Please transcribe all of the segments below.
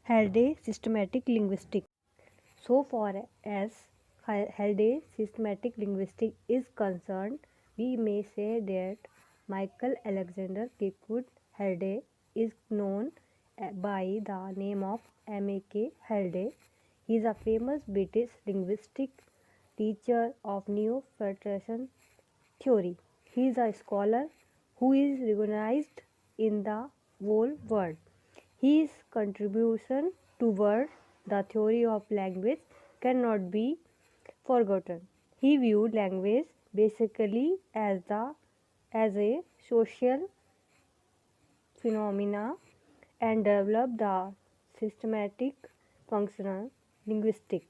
Halday systematic linguistics. So far as Halday systematic linguistics is concerned, we may say that Michael Alexander Kirkwood Halday is known by the name of M.A.K. Halday. He is a famous British linguistic teacher of Neo-Federation theory. He is a scholar who is recognized in the whole world. His contribution toward the theory of language cannot be forgotten. He viewed language basically as a social phenomena and developed the systematic functional linguistics.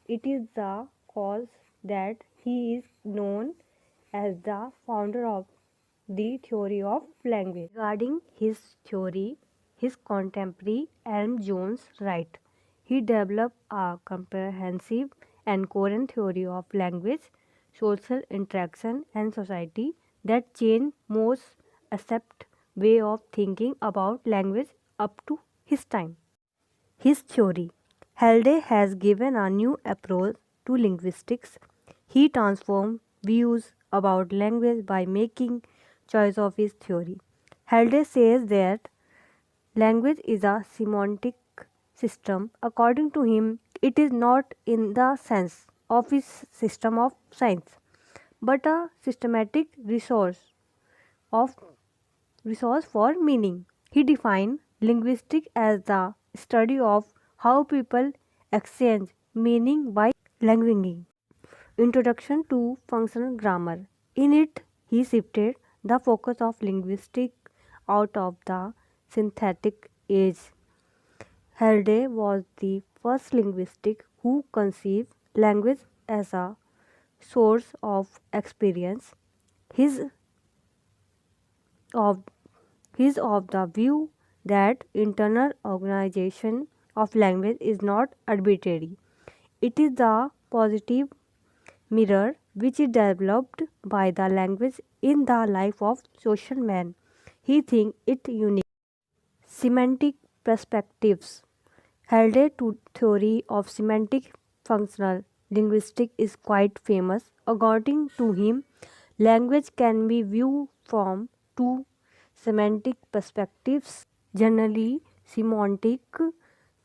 It is the cause that he is known as the founder of the theory of language. Regarding his theory, his contemporary Elm Jones writes, he developed a comprehensive and coherent theory of language, social interaction, and society that changed most accept way of thinking about language up to his time. His theory. Halday has given a new approach to linguistics. He transformed views about language by making choice of his theory. Halday says that language is a semantic system. According to him, it is not in the sense of his system of science, but a systematic of resource for meaning. He defined linguistics as the study of how people exchange meaning by languaging. Introduction to functional grammar. In it, he shifted the focus of linguistics out of the synthetic age. Halday was the first linguist who conceived language as a source of experience. His of He is of the view that internal organization of language is not arbitrary. It is the positive mirror which is developed by the language in the life of social man. He thinks it unique. Semantic perspectives. Halday theory of semantic functional linguistics is quite famous. According to him, language can be viewed from two semantic perspectives. Generally, semantic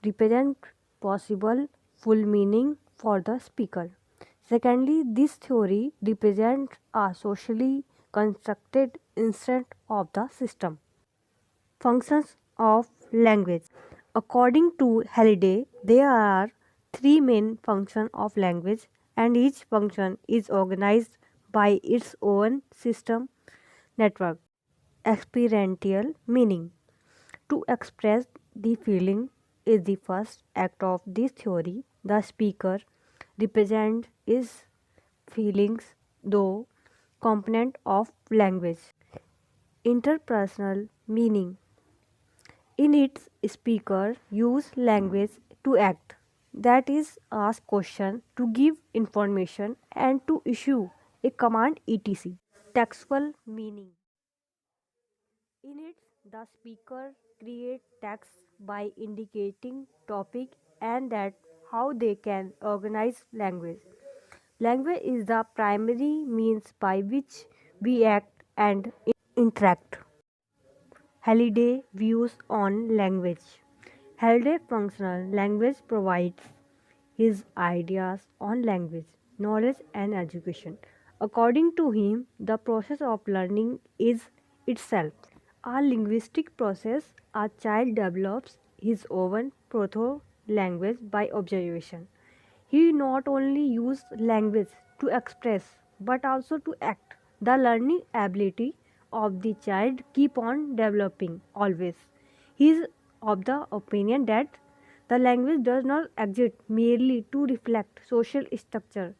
represent possible full meaning for the speaker. Secondly, this theory represents a socially constructed instance of the system. Functions of language. According to Halliday, there are three main functions of language, and each function is organized by its own system network. Experiential meaning. To express the feeling is the first act of this theory. The speaker represents his feelings, though component of language. Interpersonal meaning. In its speaker use language to act, that is, ask question, to give information, and to issue a command etc. Textual meaning. In it, the speaker create text by indicating topic and that how they can organize language. Language is the primary means by which we act and interact. Halliday views on language. Halliday functional language provides his ideas on language, knowledge, and education. According to him, the process of learning is itself a linguistic process. A child develops his own proto language by observation. He not only uses language to express but also to act. The learning ability of the child keep on developing always. He is of the opinion that the language does not exist merely to reflect social structure.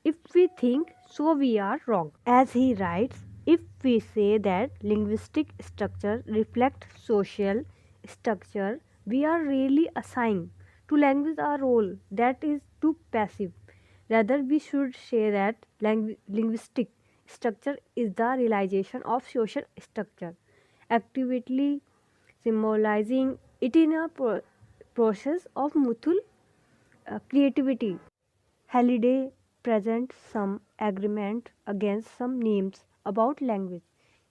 If we think so, we are wrong. As he writes, if we say that linguistic structure reflects social structure, we are really assigning to language a role that is too passive. Rather, we should say that linguistic structure is the realization of social structure, actively symbolizing it in a process of mutual creativity. Halliday presents some agreement against some names about language.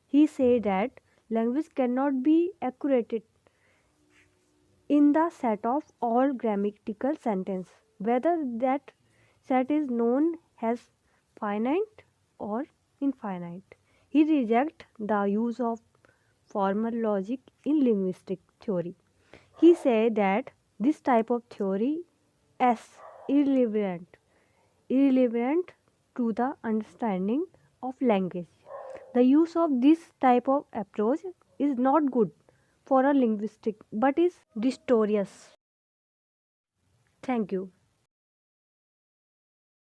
He said that language cannot be accurate in the set of all grammatical sentence, whether that set is known as finite or infinite. He rejects the use of formal logic in linguistic theory. He said that this type of theory is irrelevant, irrelevant to the understanding of language. The use of this type of approach is not good for a linguistic but is deleterious. Thank you.